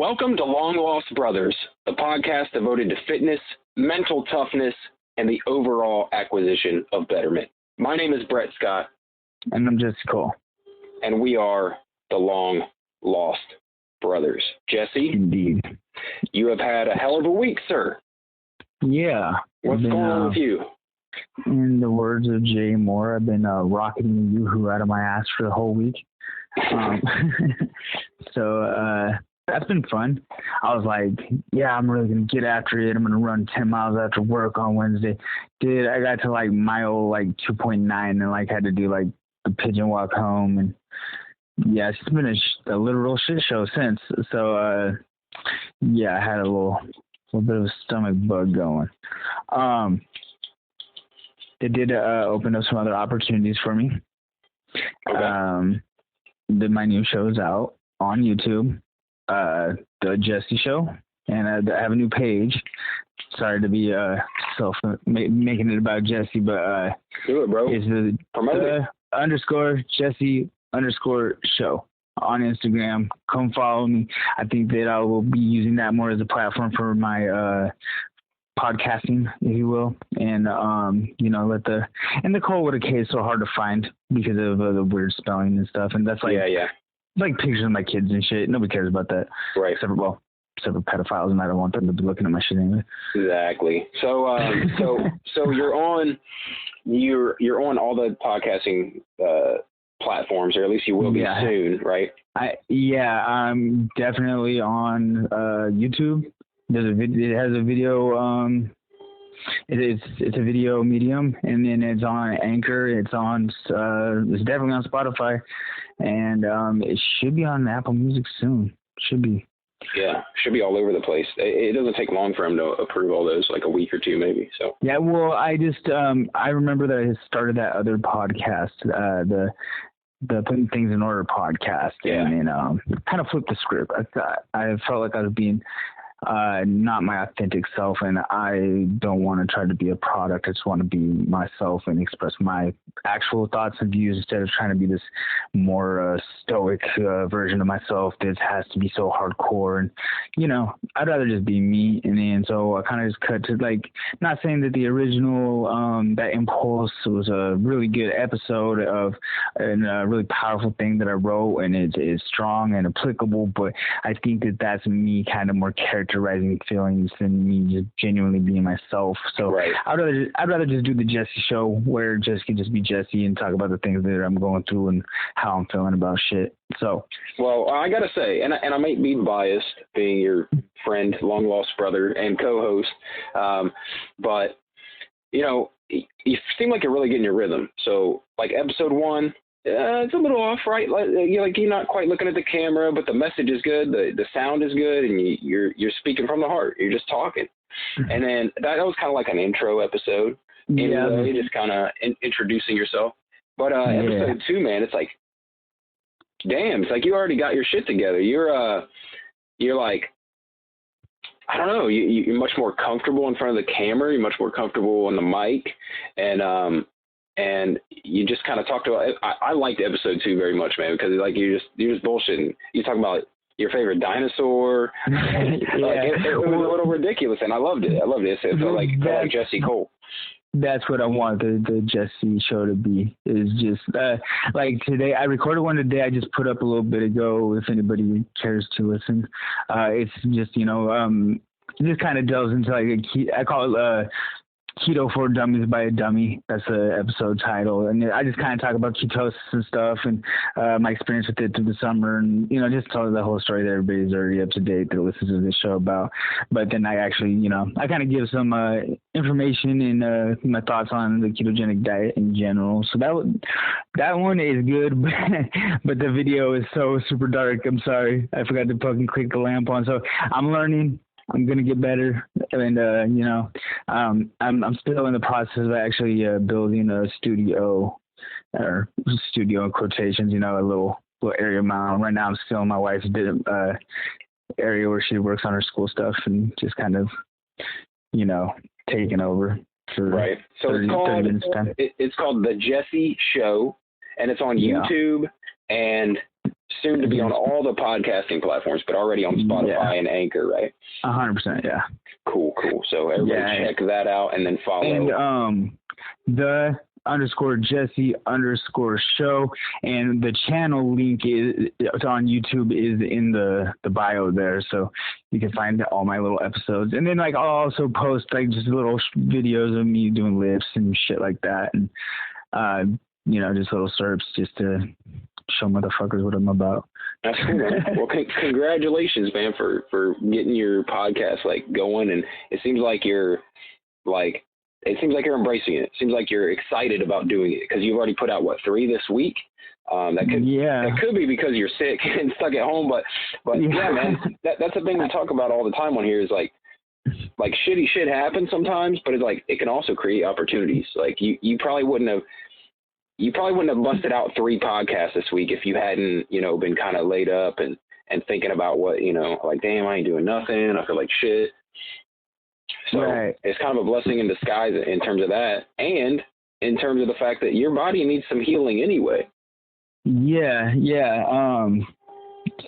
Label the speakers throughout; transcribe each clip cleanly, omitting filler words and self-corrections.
Speaker 1: Welcome to Long Lost Brothers, the podcast devoted to fitness, mental toughness, and the overall acquisition of betterment. My name is Brett Scott.
Speaker 2: And I'm Jesse Cole.
Speaker 1: And we are the Long Lost Brothers. Jesse?
Speaker 2: Indeed.
Speaker 1: You have had a hell of a week, sir.
Speaker 2: Yeah.
Speaker 1: What's going on with you?
Speaker 2: In the words of Jay Moore, I've been rocketing the yoo-hoo out of my ass for the whole week. So that's been fun. I was like, yeah, I'm really going to get after it. I'm going to run 10 miles after work on Wednesday. I got to mile 2.9 and had to do the pigeon walk home. And yeah, it's been a literal shit show since. So yeah, I had a little bit of a stomach bug going. It did open up some other opportunities for me.
Speaker 1: Okay.
Speaker 2: My new show's out on YouTube. The Jesse Show, and I have a new page. Sorry to be making it about Jesse, but
Speaker 1: do it, bro.
Speaker 2: It's the _Jesse _show on Instagram. Come follow me. I think that I will be using that more as a platform for my podcasting, if you will, and and the Cole with a K is so hard to find because of the weird spelling and stuff, and that's pictures of my kids and shit. Nobody cares about that,
Speaker 1: right?
Speaker 2: Except for pedophiles, and I don't want them to be looking at my shit anyway.
Speaker 1: Exactly. So so you're on all the podcasting platforms, or at least you will be soon, right?
Speaker 2: I'm definitely on YouTube. It has a video. It's a video medium, and then it's on Anchor. It's definitely on Spotify, and it should be on Apple Music soon. Should be.
Speaker 1: Yeah, should be all over the place. It doesn't take long for him to approve all those, a week or two maybe. So
Speaker 2: yeah, well, I just I remember that I started that other podcast, the Putting Things in Order podcast, and kind of flipped the script. I felt like I was being not my authentic self, and I don't want to try to be a product. I just want to be myself and express my actual thoughts and views instead of trying to be this more stoic version of myself that has to be so hardcore. And I'd rather just be me. And then so I kind of just cut to not saying that the original that Impulse was a really good episode and a really powerful thing that I wrote, and it is strong and applicable, but I think that that's me kind of more characterizing feelings than me just genuinely being myself. So
Speaker 1: right.
Speaker 2: I'd rather just do the Jesse Show, where Jesse can just be Jesse and talk about the things that I'm going through and how I'm feeling about shit. So,
Speaker 1: well, I gotta say, and I might be biased, being your friend, long lost brother, and co-host, but you seem like you're really getting your rhythm. So, episode 1. It's a little off, right? You're not quite looking at the camera, but the message is good, the sound is good, and you're speaking from the heart. You're just talking. And then that was kind of like an intro episode, anyway, just kind of introducing yourself. But episode 2, man, it's damn, it's you already got your shit together. You're I don't know, you're much more comfortable in front of the camera. You're much more comfortable on the mic, and you just kind of talked about it. I liked episode 2 very much, man, because you're just bullshitting. You talk about your favorite dinosaur. It was a little ridiculous, and I loved it. It felt like Jesse Cole.
Speaker 2: That's what I want the Jesse Show to be. Is just today. I recorded one today. I just put up a little bit ago. If anybody cares to listen, it's just it just kind of delves into I call it Keto for Dummies by a Dummy. That's the episode title. And I just kind of talk about ketosis and stuff and my experience with it through the summer, and just tell the whole story that everybody's already up to date that listens to this show about. But then I actually, I kind of give some information and my thoughts on the ketogenic diet in general. So that one is good, but the video is so super dark. I'm sorry. I forgot to fucking click the lamp on. So I'm learning. I'm gonna get better, and I'm still in the process of actually building a studio, or studio in quotations, a little area of my own. Right now, I'm still in my wife's area where she works on her school stuff, and just kind of, taking over for
Speaker 1: right. So 30 minutes time. It's called The Jesse Show, and it's on YouTube and soon to be on all the podcasting platforms, but already on Spotify and Anchor, right?
Speaker 2: 100%, yeah.
Speaker 1: Cool. So everybody check that out and then follow.
Speaker 2: And the _Jesse_show, and the channel link it's on YouTube is in the bio there, so you can find all my little episodes. And then like I'll also post like just little videos of me doing lifts and shit like that, and just little serps just to show motherfuckers what I'm about.
Speaker 1: That's cool, man. Well, congratulations, man, for getting your podcast like going, and it seems like you're embracing it. It seems like you're excited about doing it because you've already put out 3 this week. That could be because you're sick and stuck at home, but man, that's the thing we talk about all the time on here is like shitty shit happens sometimes, but it's like it can also create opportunities. Like you probably wouldn't have busted out 3 podcasts this week if you hadn't, been kind of laid up and thinking about what, like, damn, I ain't doing nothing. I feel like shit. So It's kind of a blessing in disguise in terms of that. And in terms of the fact that your body needs some healing anyway.
Speaker 2: Yeah.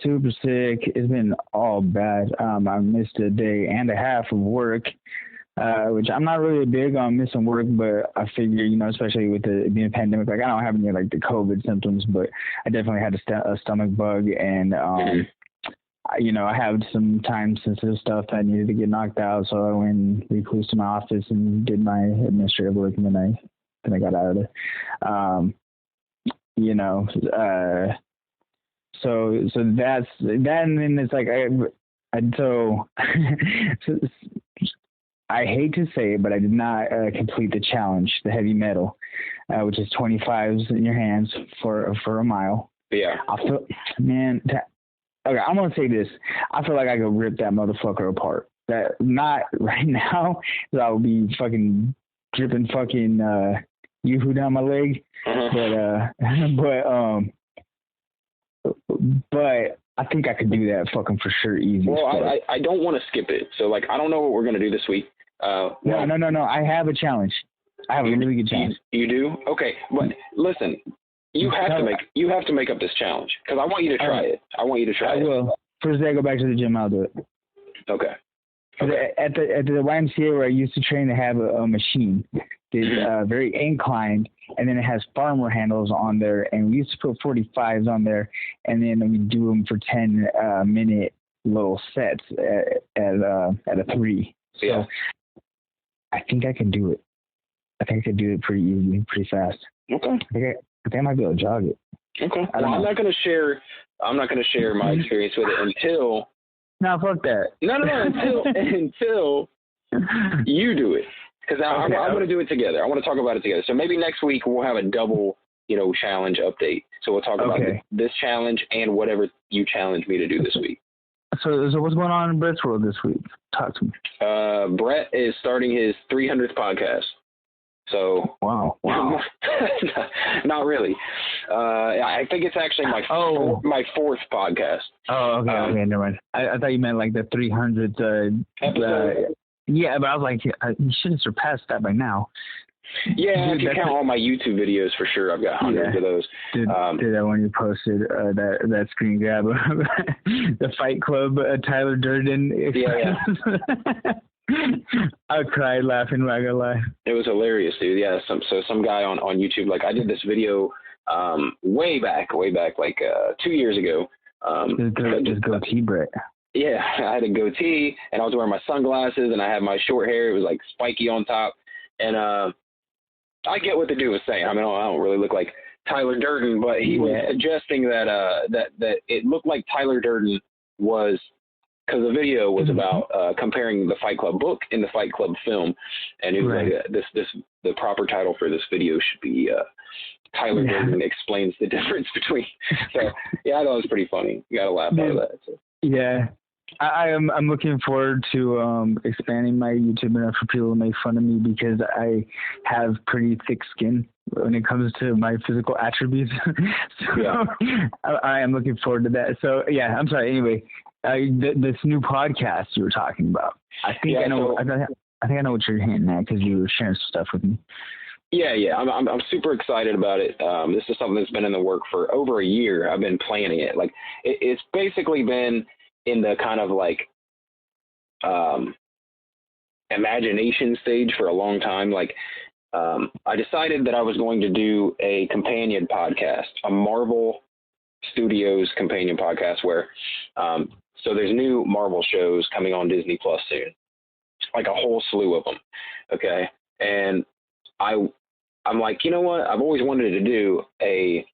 Speaker 2: Super sick. It's been all bad. I missed a day and a half of work. Which I'm not really big on missing work, but I figure, especially with the being a pandemic, like I don't have any like the COVID symptoms, but I definitely had a stomach bug, and I have some time sensitive stuff that I needed to get knocked out, so I went recluse to my office and did my administrative work, and then I got out of it. So that's that, and then it's like I hate to say it, but I did not complete the challenge, the heavy metal, which is 25s in your hands for a mile.
Speaker 1: Yeah.
Speaker 2: Okay, I'm gonna say this. I feel like I could rip that motherfucker apart. That not right now, because I would be fucking dripping fucking yoo-hoo down my leg. But I think I could do that fucking for sure easy.
Speaker 1: Well, I don't want to skip it. So like I don't know what we're gonna do this week.
Speaker 2: No. I have a challenge. I have a really good challenge.
Speaker 1: You do? Okay, but listen, you have to make up this challenge because I want you to try it. I want you to try it.
Speaker 2: I will. First day I go back to the gym, I'll do it.
Speaker 1: Okay.
Speaker 2: At the YMCA where I used to train, they have a machine. It's very inclined, and then it has farmer handles on there, and we used to put 45s on there, and then we do them for 10-minute little sets at a 3. So
Speaker 1: yeah.
Speaker 2: I think I can do it. I think I could do it pretty easy, pretty fast.
Speaker 1: Okay.
Speaker 2: I think I might be able to jog it.
Speaker 1: Okay. Well, I'm not going to share my experience with it until.
Speaker 2: No, fuck that.
Speaker 1: No. Until you do it, because I'm going to do it together. I want to talk about it together. So maybe next week we'll have a double, challenge update. So we'll talk about this challenge and whatever you challenge me to do this week.
Speaker 2: So what's going on in Brett's world this week? Talk to me.
Speaker 1: Brett is starting his 300th podcast. So
Speaker 2: wow.
Speaker 1: Not really. I think it's actually my 4th podcast.
Speaker 2: Oh, okay, never mind. I thought you meant like the 300th
Speaker 1: episode.
Speaker 2: Yeah, but I was like, you should have surpassed that by now.
Speaker 1: Yeah, if you count all my YouTube videos, for sure, I've got hundreds of those.
Speaker 2: Did that when you posted that screen grab of the Fight Club Tyler Durden experience?
Speaker 1: Yeah.
Speaker 2: I cried laughing, not gonna lie.
Speaker 1: It was hilarious, dude. Yeah, some guy on YouTube, like I did this video way back, like 2 years ago.
Speaker 2: Just goatee, Brett.
Speaker 1: Yeah, I had a goatee, and I was wearing my sunglasses, and I had my short hair. It was like spiky on top, and I get what the dude was saying. I mean, I don't really look like Tyler Durden, but he was suggesting that that it looked like Tyler Durden was, because the video was about comparing the Fight Club book and the Fight Club film, and it was like the proper title for this video should be Tyler Durden explains the difference between. So yeah, I thought it was pretty funny. You got to laugh out of that. So.
Speaker 2: Yeah. I'm looking forward to expanding my YouTube enough for people to make fun of me, because I have pretty thick skin when it comes to my physical attributes. So I am looking forward to that. So yeah, I'm sorry. Anyway, this new podcast you were talking about. I think I know. I think I know what you're hinting at, because you were sharing some stuff with me.
Speaker 1: Yeah. I'm super excited about it. This is something that's been in the work for over a year. I've been planning it. Like, it's basically been in the kind of like imagination stage for a long time. Like, I decided that I was going to do a companion podcast, a Marvel Studios companion podcast, where so there's new Marvel shows coming on Disney Plus soon, like a whole slew of them. Okay, and I'm like, you know what? I've always wanted to do a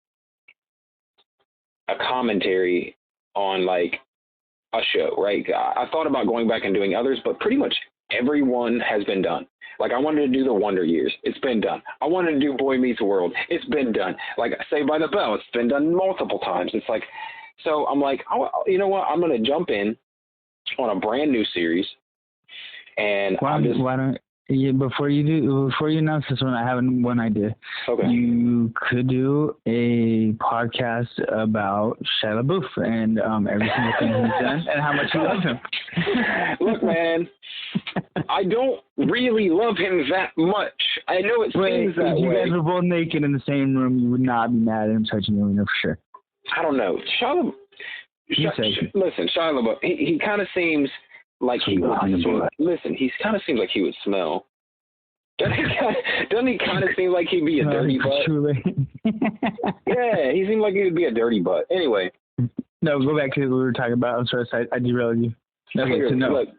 Speaker 1: commentary on like a show, right? I thought about going back and doing others, but pretty much everyone has been done. Like, I wanted to do the Wonder Years. It's been done. I wanted to do Boy Meets World. It's been done. Like, Saved by the Bell. It's been done multiple times. It's like, so I'm like, you know what? I'm going to jump in on a brand new series. And
Speaker 2: before you announce this one, I have one idea.
Speaker 1: Okay.
Speaker 2: You could do a podcast about Shia Labeouf and every single thing he's done and how much you love him.
Speaker 1: Look, man, I don't really love him that much. I know it seems that way. If
Speaker 2: you guys were both naked in the same room, you would not be mad at him touching you, for sure.
Speaker 1: I don't know. Listen, Shia LaBeouf, he kind of seems like he would. Listen, he kind of seems like he would smell. Doesn't he kind of seem like he'd be a dirty butt? Yeah, he seemed like he would be a dirty butt. Anyway.
Speaker 2: No, go back to what we were talking about. I'm sorry, I derailed you. Okay,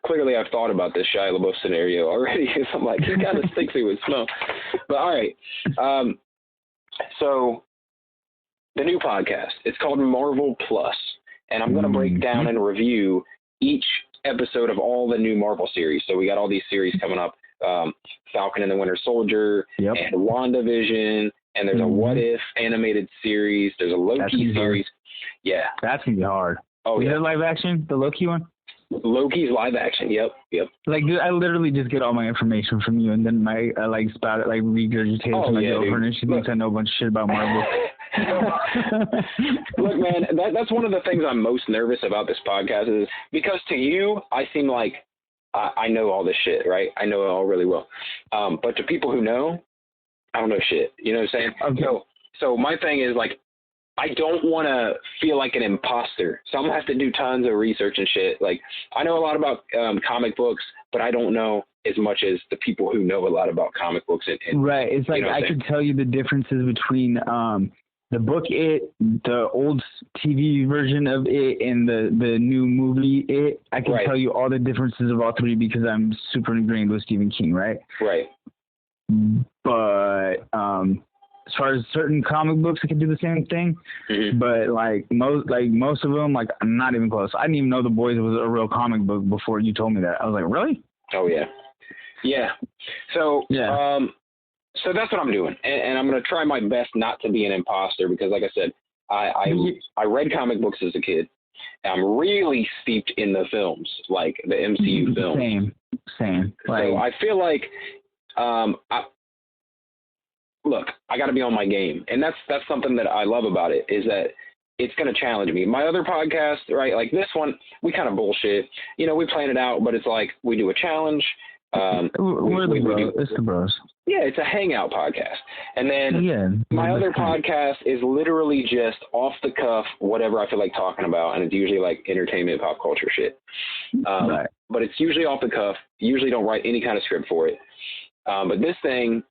Speaker 1: clearly I've thought about this Shia LaBeouf scenario already. I'm like, he kind of stinks he would smell. But all right. So the new podcast, it's called Marvel Plus, and I'm going to break down and review each episode of all the new Marvel series. So we got all these series coming up, Falcon and the Winter Soldier, and WandaVision, and there's a What If animated series. There's a Loki series. Yeah.
Speaker 2: That's going to be hard.
Speaker 1: Oh,
Speaker 2: Is
Speaker 1: yeah.
Speaker 2: it live action, the Loki one?
Speaker 1: Loki's live action. Yep.
Speaker 2: Like, dude, I literally just get all my information from you, and then I spout it, like regurgitate it to my girlfriend, and she thinks I know a bunch of shit about Marvel.
Speaker 1: Look, man, that's one of the things I'm most nervous about this podcast is because to you, I seem like I know all this shit, right? I know it all really well. But to people who know, I don't know shit. You know what I'm saying?
Speaker 2: Okay.
Speaker 1: So my thing is like, I don't want to feel like an imposter. So I'm going to have to do tons of research and shit. Like, I know a lot about comic books, but I don't know as much as the people who know a lot about comic books.
Speaker 2: Right. It's like I could tell you the differences between the book It, the old TV version of It, and the new movie It. I can tell you all the differences of all three because I'm super ingrained with Stephen King, right?
Speaker 1: Right.
Speaker 2: But as far as certain comic books, I can do the same thing. But most of them, I'm not even close. I didn't even know The Boys was a real comic book before you told me that. I was like, really?
Speaker 1: Oh yeah. So so that's what I'm doing, and I'm going to try my best not to be an imposter because, like I said, I read comic books as a kid. I'm really steeped in the films, like the MCU films.
Speaker 2: Same.
Speaker 1: So I feel like, look, I got to be on my game, and that's something that I love about it is that it's going to challenge me. My other podcast, right, like this one, we kind of bullshit. We plan it out, but it's like we do a challenge.
Speaker 2: We're the bros. It's the bros.
Speaker 1: Yeah, it's a hangout podcast. And then my other podcast is literally just off the cuff, whatever I feel like talking about, and it's usually like entertainment, pop culture shit. But it's usually off the cuff. Usually don't write any kind of script for it. But this thing,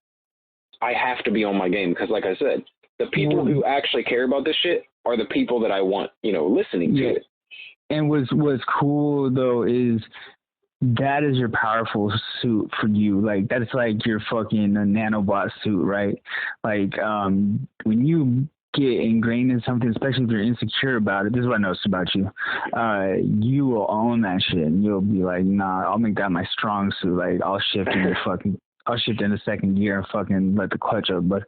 Speaker 1: I have to be on my game because, like I said, the people who actually care about this shit are the people that I want, listening to it.
Speaker 2: And what's cool though is that is your powerful suit for you. Like that's like your fucking nanobot suit, right? Like when you get ingrained in something, especially if you're insecure about it, this is what I noticed about you. You will own that shit and you'll be like, nah, I'll make that my strong suit. Like I'll shift into second gear and fucking let the clutch up. But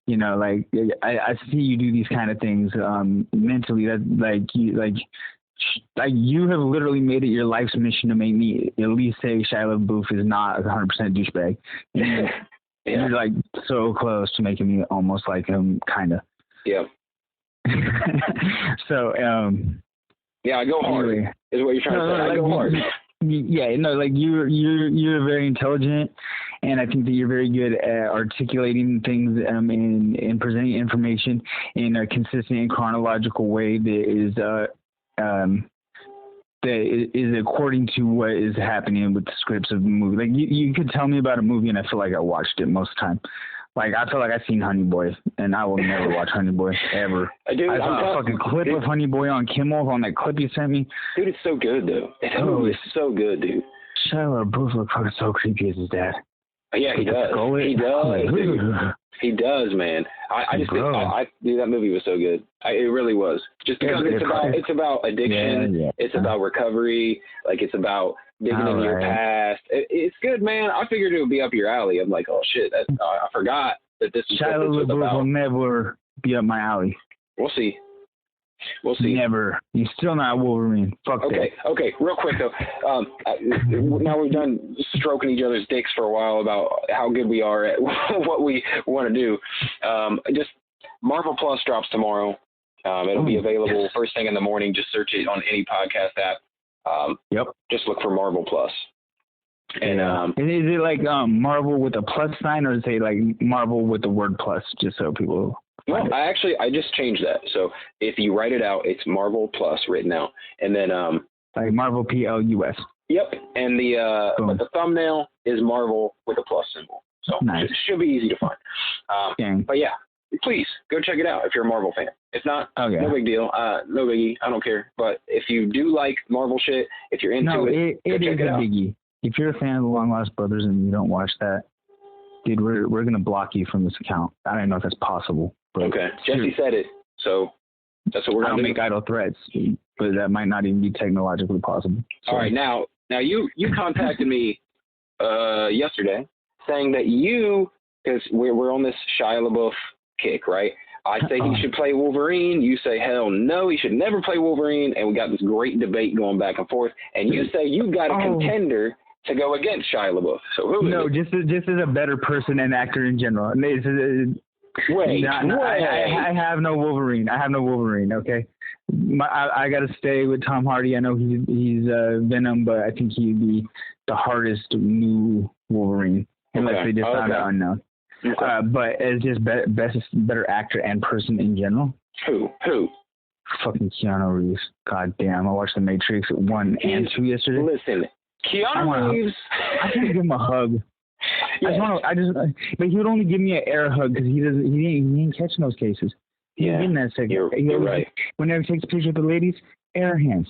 Speaker 2: I see you do these kind of things mentally. That you have literally made it your life's mission to make me at least say Shia LaBeouf is not 100% douchebag. You're like so close to making me almost like him, kind of.
Speaker 1: Yeah.
Speaker 2: So
Speaker 1: I go hard.
Speaker 2: Anyway,
Speaker 1: is what you're trying to say. I go hard.
Speaker 2: Yeah, like you're very intelligent, and I think that you're very good at articulating things and presenting information in a consistent and chronological way that is according to what is happening with the scripts of the movie. Like you could tell me about a movie and I feel like I watched it most of the time. Like I feel like I've seen Honey Boy and I will never watch Honey Boy ever.
Speaker 1: Dude,
Speaker 2: I saw a fucking clip of Honey Boy on Kimmel on that clip you sent me.
Speaker 1: Dude, it's so good though. That movie is so good, dude.
Speaker 2: Shia Labeouf looks so creepy as his dad.
Speaker 1: Yeah, he does. He does, dude. He does, man. I just think dude, that movie was so good. It really was. Just because it's about addiction. Yeah. It's about recovery. Like it's about digging into your past. It's good, man. I figured it would be up your alley. I'm like, oh shit, I forgot that this is
Speaker 2: Shia
Speaker 1: what this was
Speaker 2: Labeouf
Speaker 1: about.
Speaker 2: will never be up my alley.
Speaker 1: We'll see. We'll see.
Speaker 2: Never. You're still not Wolverine. Fuck that.
Speaker 1: Okay. Real quick though, now we've done stroking each other's dicks for a while about how good we are at what we want to do. Just Marvel Plus drops tomorrow. It'll be available first thing in the morning. Just search it on any podcast app. Just look for Marvel Plus. And
Speaker 2: is it like Marvel with a plus sign, or is it like Marvel with the word plus? Just so people.
Speaker 1: No, I just changed that. So if you write it out, it's Marvel Plus written out, and then
Speaker 2: like Marvel PLUS.
Speaker 1: Yep, and the thumbnail is Marvel with a plus symbol. So it should be easy to find. But yeah, please go check it out if you're a Marvel fan. If not, no big deal. No biggie. I don't care. But if you do like Marvel shit, if you're into it
Speaker 2: is
Speaker 1: check it
Speaker 2: a
Speaker 1: out.
Speaker 2: biggie. If you're a fan of the Long Lost Brothers and you don't watch that, dude, we're gonna block you from this account. I don't know if that's possible. But
Speaker 1: okay, Jesse said it, so that's what we're gonna do.
Speaker 2: I don't make idle threats, but that might not even be technologically possible. So.
Speaker 1: All right, now you contacted me yesterday saying that because we're on this Shia LaBeouf kick, right? I say he should play Wolverine. You say, hell no, he should never play Wolverine. And we got this great debate going back and forth. And you say you got a contender to go against Shia LaBeouf. So who is it?
Speaker 2: just as a better person and actor in general. I have no Wolverine. Okay, I got to stay with Tom Hardy. I know he's Venom, but I think he'd be the hardest new Wolverine unless they just found out unknown. Okay. But as just better actor and person in general.
Speaker 1: Who?
Speaker 2: Fucking Keanu Reeves. God damn! I watched The Matrix 1 and 2 yesterday.
Speaker 1: Listen, Keanu Reeves.
Speaker 2: I can't give him a hug. Yes. But he would only give me an air hug because he ain't catching those cases. He ain't getting that second.
Speaker 1: You're right.
Speaker 2: Whenever he takes a picture of the ladies, air hands.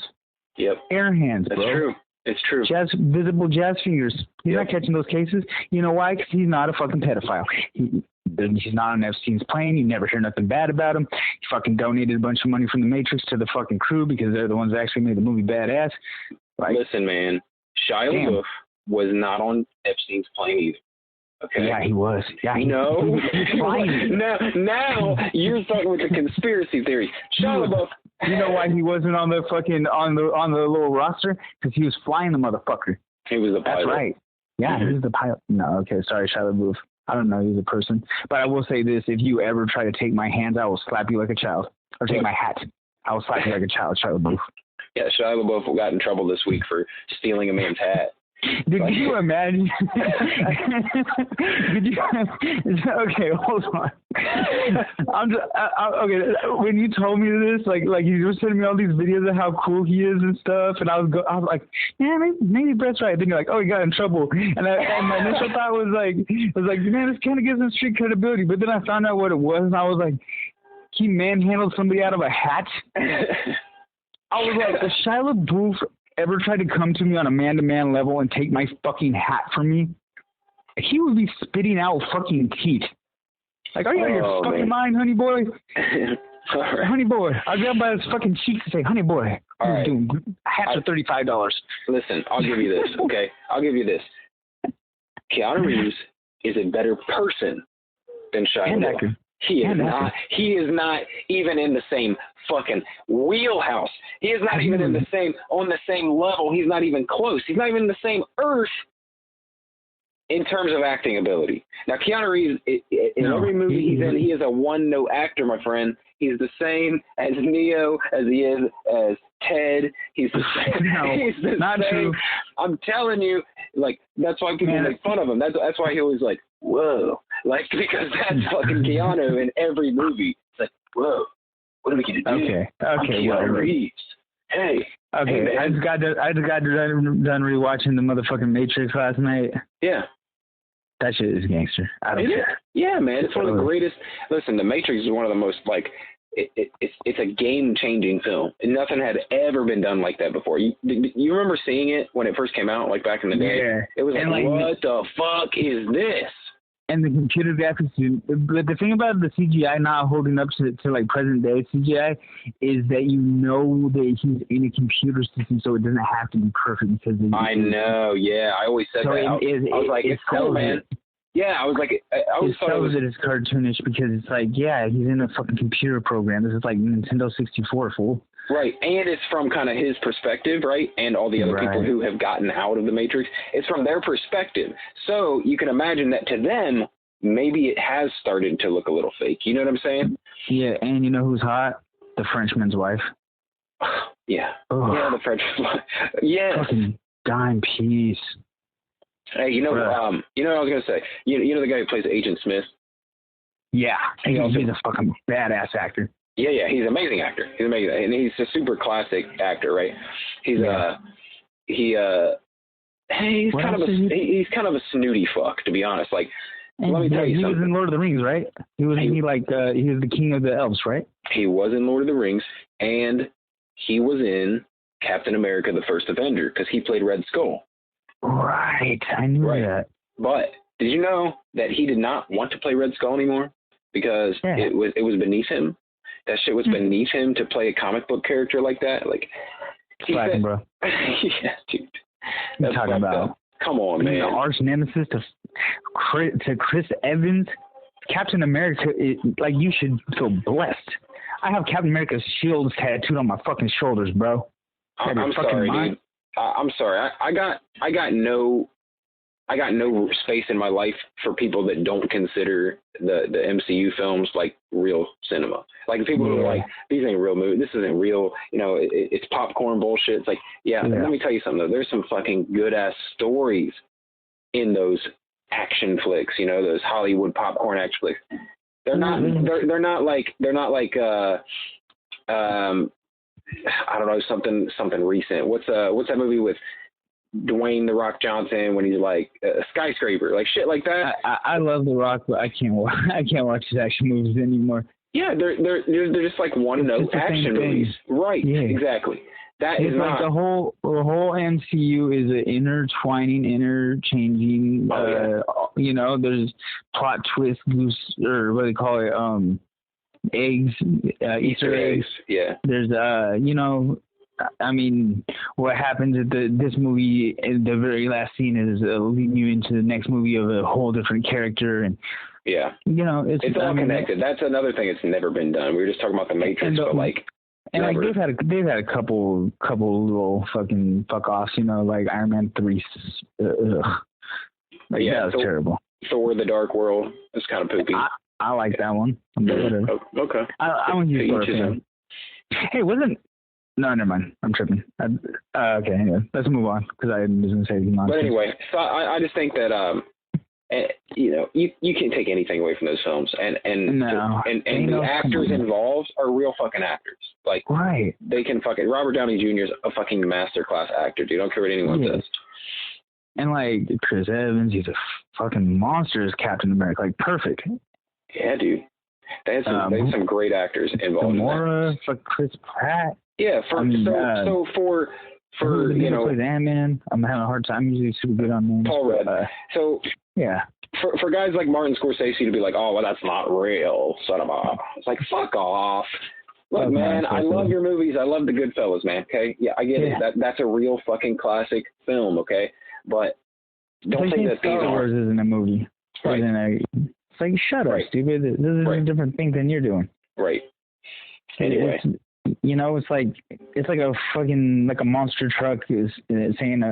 Speaker 1: Yep.
Speaker 2: Air hands, bro.
Speaker 1: That's true. It's true.
Speaker 2: Visible jazz fingers. He's not catching those cases. You know why? Because he's not a fucking pedophile. He's not on Epstein's plane. You never hear nothing bad about him. He fucking donated a bunch of money from The Matrix to the fucking crew because they're the ones that actually made the movie badass. Like,
Speaker 1: listen, man. Shia LaBeouf was not on Epstein's plane either. Okay.
Speaker 2: Yeah, he was. Yeah,
Speaker 1: no. Now you're starting with the conspiracy theory. Shia LaBeouf.
Speaker 2: You know why he wasn't on the fucking on the little roster? Because he was flying the motherfucker.
Speaker 1: He was the pilot.
Speaker 2: That's right. Yeah, he was the pilot. No, okay, sorry, Shia LaBeouf. I don't know, he's a person. But I will say this: if you ever try to take my hands, I will slap you like a child. Or take my hat, I will slap you like a child, Shia LaBeouf.
Speaker 1: Yeah, Shia LaBeouf got in trouble this week for stealing a man's hat.
Speaker 2: Dude, could you imagine? Okay, hold on. Okay, when you told me this, like you were sending me all these videos of how cool he is and stuff, and I was like, yeah, maybe Brett's right. Then you're like, oh, he got in trouble, and my initial thought was like, man, this kind of gives him street credibility. But then I found out what it was, and I was like, he manhandled somebody out of a hat. I was like, if Shia LaBeouf ever tried to come to me on a man-to-man level and take my fucking hat from me, he would be spitting out fucking teeth. Like, are you out of your fucking mind, honey boy?
Speaker 1: Right.
Speaker 2: Honey boy. I'll grab by his fucking cheeks and say, honey boy,
Speaker 1: all right.
Speaker 2: Hats are $35.
Speaker 1: Listen, I'll give you this, okay? I'll give you this. Keanu Reeves is a better person than Shia LaBeouf. He is not even in the same fucking wheelhouse. He is not even on the same level. He's not even close. He's not even in the same earth in terms of acting ability. Now, Keanu Reeves, in every movie he's in, he is a one-note actor, my friend. He's the same as Neo as he is as Ted. He's the same.
Speaker 2: No,
Speaker 1: he's the
Speaker 2: not
Speaker 1: same.
Speaker 2: true.
Speaker 1: I'm telling you, Like, that's why people make fun of him. That's why he always like, whoa. Like, because that's fucking Keanu in every movie. It's like, whoa, what are we going to do?
Speaker 2: Okay,
Speaker 1: Keanu Reeves. Hey.
Speaker 2: Okay,
Speaker 1: hey,
Speaker 2: I just got done rewatching the motherfucking Matrix last night.
Speaker 1: Yeah.
Speaker 2: That shit is gangster. I don't care.
Speaker 1: Yeah, man. It's one of the greatest. Listen, The Matrix is one of the most, like, it's a game-changing film. And nothing had ever been done like that before. You remember seeing it when it first came out, like, back in the day? Yeah. It was like, what the fuck is this?
Speaker 2: And the computer graphics, but the thing about the CGI not holding up to like present day CGI is that you know that he's in a computer system, so it doesn't have to be perfect because
Speaker 1: I know, yeah. I always said that. I was like, it's cool, man. Yeah, I was like, I always thought it was
Speaker 2: cartoonish because it's like, yeah, he's in a fucking computer program. This is like Nintendo 64, fool.
Speaker 1: Right, and it's from kind of his perspective, right? And all the other people who have gotten out of the Matrix. It's from their perspective. So you can imagine that to them, maybe it has started to look a little fake. You know what I'm saying?
Speaker 2: Yeah, and you know who's hot? The Frenchman's wife.
Speaker 1: Yeah. Oh. Yeah, the Frenchman's wife. Yes.
Speaker 2: Fucking dime piece.
Speaker 1: Hey, you know what I was going to say? You know the guy who plays Agent Smith? Yeah.
Speaker 2: He's a fucking badass actor.
Speaker 1: Yeah, he's an amazing actor. He's amazing, and he's a super classic actor, right? He's he's kind of a snooty fuck, to be honest. Like, let me tell you something.
Speaker 2: He was in Lord of the Rings, right? He was the king of the elves, right?
Speaker 1: He was in Lord of the Rings, and he was in Captain America: The First Avenger because he played Red Skull.
Speaker 2: Right, I knew that.
Speaker 1: But did you know that he did not want to play Red Skull anymore because it was beneath him? That shit was beneath him to play a comic book character like that. Like,
Speaker 2: slacking, bro.
Speaker 1: Yeah, dude.
Speaker 2: That's talking about.
Speaker 1: Come on, man.
Speaker 2: The arch nemesis to Chris Evans, Captain America. Like, you should feel blessed. I have Captain America's shield tattooed on my fucking shoulders, bro.
Speaker 1: I'm sorry, dude. I'm sorry. I got no space in my life for people that don't consider the MCU films like real cinema. Like, people who are like, these ain't real movies. This isn't real. You know, it's popcorn bullshit. It's like, let me tell you something though. There's some fucking good ass stories in those action flicks. You know, those Hollywood popcorn action flicks. They're not like I don't know, something recent. What's that movie with Dwayne The Rock Johnson when he's like a skyscraper, like shit like that?
Speaker 2: I love The Rock, but I can't watch his action movies anymore.
Speaker 1: Yeah, they're just like one note action movies. Right. Yeah. Exactly. That is
Speaker 2: like the whole MCU is an interchanging. You know, there's plot twists, or what do they call it? Eggs, Easter eggs.
Speaker 1: Yeah.
Speaker 2: There's you know, I mean, what happens at this movie? The very last scene is leading you into the next movie of a whole different character, and
Speaker 1: you know, it's all connected. That's another thing that's never been done. We were just talking about the Matrix, but like.
Speaker 2: And like they've had a couple little fucking fuck offs, you know, like Iron Man 3. Like, that was terrible.
Speaker 1: Thor: The Dark World is kind of poopy.
Speaker 2: I like that one. Whatever.
Speaker 1: Okay.
Speaker 2: I'm a huge Thor fan. Hey, no, never mind. I'm tripping. Okay, anyway, let's move on because I was going to say nonsense.
Speaker 1: But anyway, so I just think that you know, you can't take anything away from those films, and the actors involved are real fucking actors. Like, they can fucking. Robert Downey Jr. is a fucking masterclass actor, dude. I don't care what anyone says.
Speaker 2: And like Chris Evans, he's a fucking monster as Captain America. Like, perfect.
Speaker 1: Yeah, dude. They had some great actors involved.
Speaker 2: Gamora, for Chris Pratt.
Speaker 1: Yeah, for you know,
Speaker 2: plays Ant-Man. I'm having a hard time. I'm usually super good on names.
Speaker 1: Paul Rudd.
Speaker 2: Yeah.
Speaker 1: For guys like Martin Scorsese to be like, oh, well, that's not real, son of a. It's like, fuck off. Look, man, I love your movies. I love the Goodfellas, man. Okay, yeah, I get it. That's a real fucking classic film. Okay, but don't think that
Speaker 2: Star Wars isn't a movie.
Speaker 1: Right.
Speaker 2: It's like, shut up, stupid. This is a different thing than you're doing.
Speaker 1: Right. Anyway.
Speaker 2: You know, it's like a fucking, like a monster truck is saying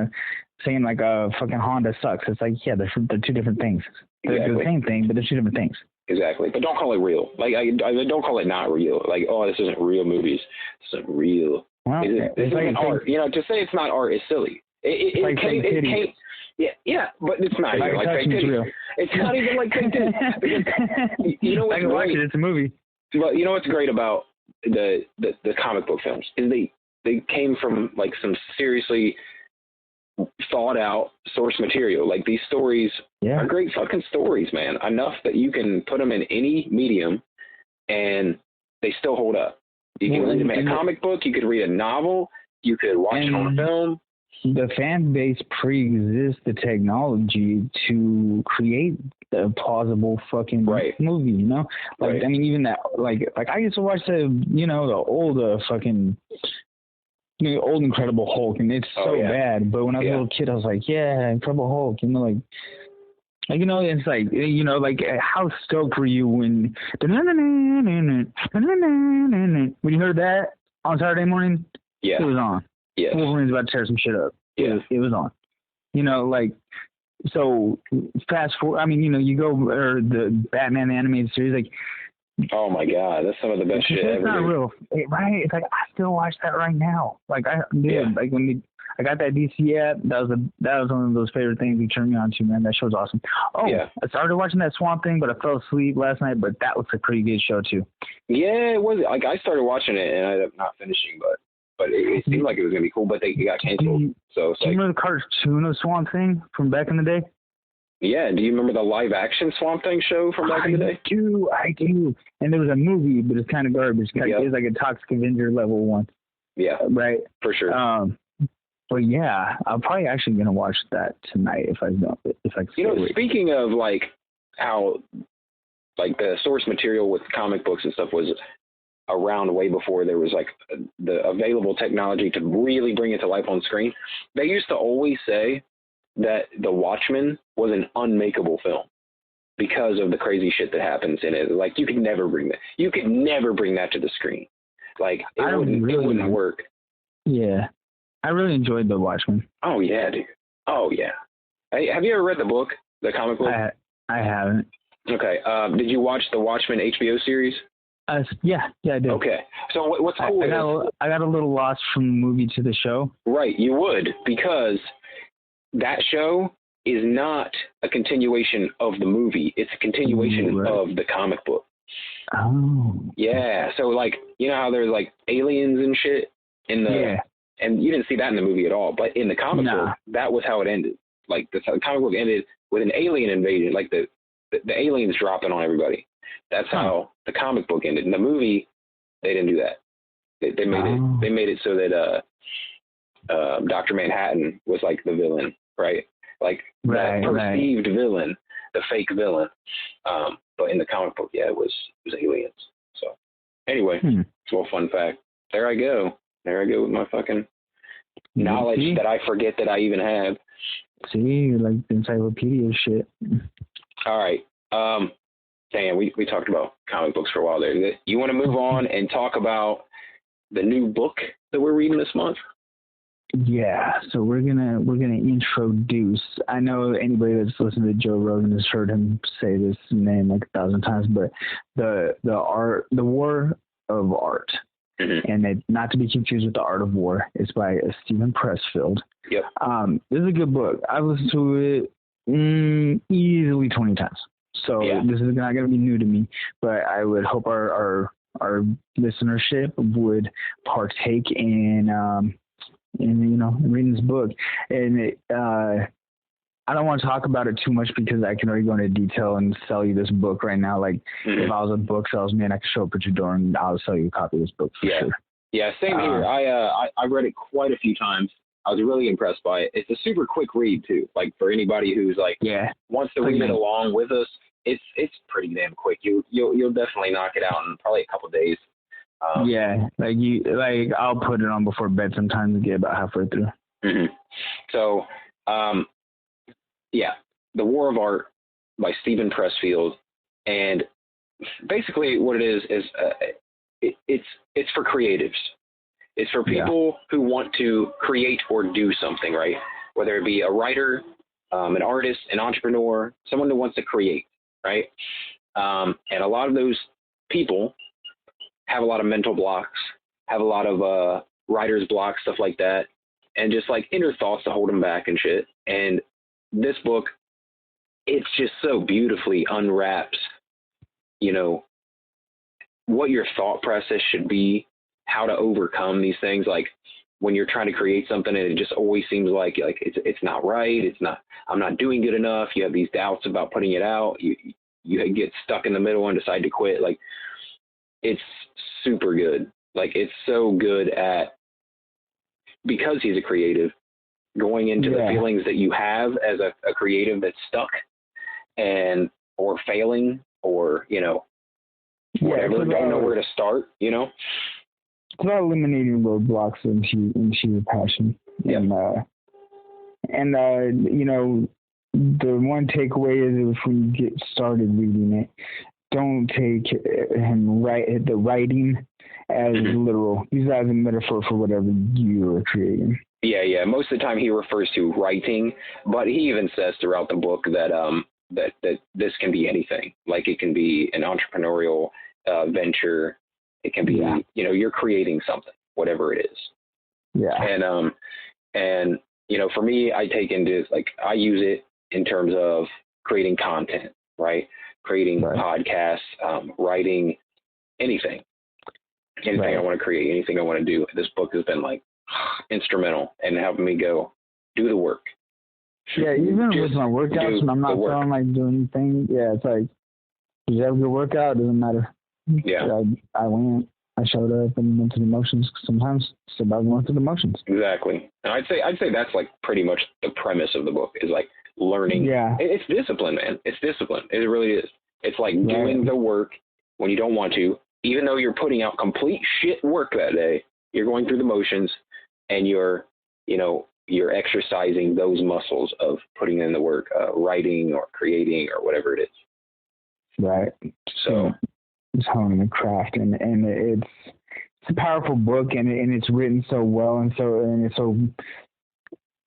Speaker 2: like a fucking Honda sucks. It's like, yeah, they're two different things. They're the same thing, but they're two different things.
Speaker 1: Exactly. But don't call it real. Like, I don't call it not real. Like, oh, this isn't real movies. This isn't real. Well, this isn't art. You know, to say it's not art is silly. It Yeah, but it's not
Speaker 2: If I
Speaker 1: even
Speaker 2: can
Speaker 1: like
Speaker 2: touch
Speaker 1: fake
Speaker 2: me, it's
Speaker 1: titties.
Speaker 2: real.
Speaker 1: It's not even like fake titties. Because you know
Speaker 2: I
Speaker 1: what's
Speaker 2: can watch
Speaker 1: great?
Speaker 2: it. It's a movie.
Speaker 1: But you know what's great about the comic book films is they came from like some seriously thought out source material. Like these stories are great fucking stories, man. Enough that you can put them in any medium and they still hold up. You can read them in a comic book, you could read a novel, you could watch it on a film.
Speaker 2: The fan base pre-exists the technology to create a plausible fucking movie, you know? Like, I mean, even that, like I used to watch the old fucking, old Incredible Hulk, and it's so bad. But when I was a little kid, I was like, yeah, Incredible Hulk, like, it's like, like, how stoked were you when you heard that on Saturday morning?
Speaker 1: Yeah.
Speaker 2: It was on.
Speaker 1: Yeah.
Speaker 2: Wolverine's about to tear some shit up.
Speaker 1: Yeah.
Speaker 2: It was on. Like, so fast forward, I mean, you go, or the Batman animated series, like,
Speaker 1: oh my God, that's some of the best shit ever.
Speaker 2: It's not real, right? It's like, I still watch that right now. Like, I did. Like, when I got that DC app, that was one of those favorite things you turned me on to, man. That show's awesome. Oh, yeah. I started watching that Swamp Thing, but I fell asleep last night, but that was a pretty good show, too.
Speaker 1: Yeah, it was. Like, I started watching it, and I ended up not finishing, but it seemed like it was going to be cool, but it got canceled.
Speaker 2: Do you remember the cartoon of Swamp Thing from back in the day?
Speaker 1: Yeah, do you remember the live-action Swamp Thing show from back in the day?
Speaker 2: I do. And there was a movie, but it's kind of garbage. It's like a Toxic Avenger level one. Yeah. Right?
Speaker 1: For sure.
Speaker 2: But yeah, I'm probably actually going to watch that tonight if I can.
Speaker 1: Speaking of like how like the source material with comic books and stuff was around way before there was like the available technology to really bring it to life on screen, they used to always say that The Watchmen was an unmakeable film because of the crazy shit that happens in it. Like you could never bring that to the screen. Like it wouldn't work.
Speaker 2: Yeah. I really enjoyed The Watchmen.
Speaker 1: Oh yeah, dude. Oh yeah. Hey, have you ever read the book, the comic book?
Speaker 2: I haven't.
Speaker 1: Okay. Did you watch the Watchmen HBO series?
Speaker 2: Yeah, I did.
Speaker 1: Okay. So what's cool
Speaker 2: I got a little lost from the movie to the show.
Speaker 1: Right, you would, because that show is not a continuation of the movie. It's a continuation of the comic book.
Speaker 2: Oh.
Speaker 1: Yeah. So like, you know how there's like aliens and shit in the and you didn't see that in the movie at all, but in the comic book, that was how it ended. Like the comic book ended with an alien invasion, like the aliens dropping on everybody. That's how the comic book ended. In the movie, they didn't do that. They made it so that Dr. Manhattan was like the villain, right? Like the perceived villain, the fake villain. But in the comic book, it was aliens. So anyway, it's a little fun fact. There I go with my fucking knowledge that I forget that I even have.
Speaker 2: See, you're like encyclopedia shit.
Speaker 1: All right. Dan, we talked about comic books for a while there. You want to move on and talk about the new book that we're reading this month?
Speaker 2: Yeah, so we're gonna introduce. I know anybody that's listened to Joe Rogan has heard him say this name like 1,000 times, but the War of Art, and it, not to be confused with The Art of War. It's by Stephen Pressfield.
Speaker 1: Yep.
Speaker 2: This is a good book. I've listened to it easily 20 times. So this is not going to be new to me, but I would hope our listenership would partake in reading this book. And I don't want to talk about it too much because I can already go into detail and sell you this book right now. Like if I was a book salesman, I could show up at your door and I'll sell you a copy of this book for sure.
Speaker 1: Yeah, same here. I read it quite a few times. I was really impressed by it. It's a super quick read too. Like for anybody who's wants to read it along with us, it's pretty damn quick. You'll definitely knock it out in probably a couple of days.
Speaker 2: I'll put it on before bed sometimes to get about halfway through.
Speaker 1: So, The War of Art by Stephen Pressfield, and basically what it is it's for creatives. It's for people who want to create or do something, right? Whether it be a writer, an artist, an entrepreneur, someone who wants to create, right? And a lot of those people have a lot of mental blocks, have a lot of writer's blocks, stuff like that, and just like inner thoughts to hold them back and shit. And this book, it's just so beautifully unwraps, you know, what your thought process should be, how to overcome these things. Like when you're trying to create something and it just always seems like it's not right. I'm not doing good enough. You have these doubts about putting it out. You get stuck in the middle and decide to quit. Like, it's super good. Like, it's so good at, because he's a creative, going into the feelings that you have as a creative that's stuck or failing, or, you know, whatever, don't know where to start, you know?
Speaker 2: It's about eliminating roadblocks into your passion.
Speaker 1: Yeah.
Speaker 2: And you know, the one takeaway is, if we get started reading it, don't take the writing as literal. Use that as a metaphor for whatever you are creating.
Speaker 1: Yeah. Most of the time he refers to writing, but he even says throughout the book that that this can be anything. Like, it can be an entrepreneurial venture. It can be, you know, you're creating something, whatever it is. Yeah. And you know, for me, I take into, like, I use it in terms of creating content, right? Creating podcasts, writing, anything I want to create, anything I want to do. This book has been like instrumental in helping me go do the work.
Speaker 2: Yeah, even with my workouts, when I'm not feeling like doing anything, it's like, did you have a good workout? It doesn't matter.
Speaker 1: Yeah.
Speaker 2: I went, I showed up and went through the motions. Sometimes it's about going through the motions.
Speaker 1: Exactly. And I'd say that's like pretty much the premise of the book, is like learning. Yeah. It's discipline, man. It's discipline. It really is. It's like doing the work when you don't want to, even though you're putting out complete shit work that day. You're going through the motions, and you're exercising those muscles of putting in the work, writing or creating or whatever it is. Right. So
Speaker 2: it's honing the craft, and it's a powerful book, and it's written so well, and it's so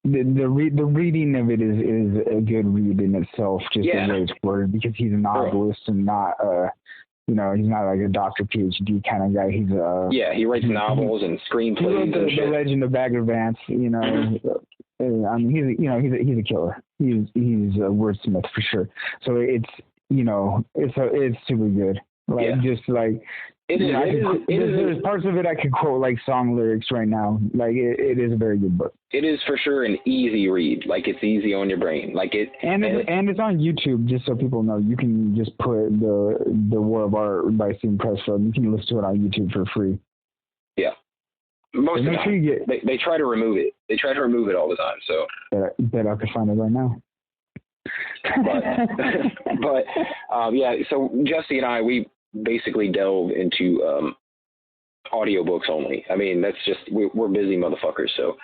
Speaker 2: the reading of it is a good read in itself, just the way it's worded, because he's a novelist and not he's not like a Dr. PhD kind of guy. He's
Speaker 1: he writes novels and screenplays.
Speaker 2: The Legend of Bagger Vance, you know. I mean, he's a killer. He's a wordsmith for sure. So it's super good. Like, just like, there's parts of it I could quote like song lyrics right now. Like, it is a very good book.
Speaker 1: It is for sure an easy read. Like, it's easy on your brain. Like
Speaker 2: and it's on YouTube, just so people know. You can just put the War of Art by Stephen Pressfield. You can listen to it on YouTube for free.
Speaker 1: Yeah. Most of the time, they try to remove it. They try to remove it all the time. So
Speaker 2: bet I could find it right now.
Speaker 1: but so Jesse and I, we basically delve into audiobooks only. I mean, that's just, we're busy motherfuckers, so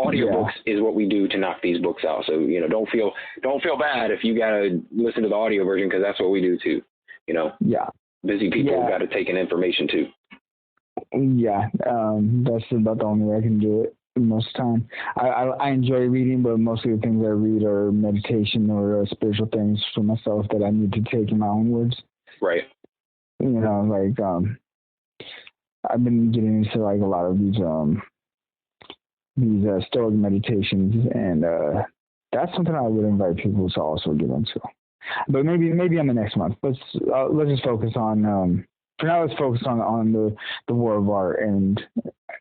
Speaker 1: audiobooks is what we do to knock these books out. So, you know, don't feel bad if you gotta listen to the audio version, because that's what we do too. You know, busy people got to take in information too.
Speaker 2: That's about the only way I can do it most of the time. I enjoy reading, but mostly the things I read are meditation or spiritual things for myself that I need to take in my own words.
Speaker 1: Right.
Speaker 2: You know, like, I've been getting into like a lot of these Stoic meditations, and that's something I would invite people to also get into. But maybe on the next month. Let's just focus on for now. Let's focus on the War of Art, and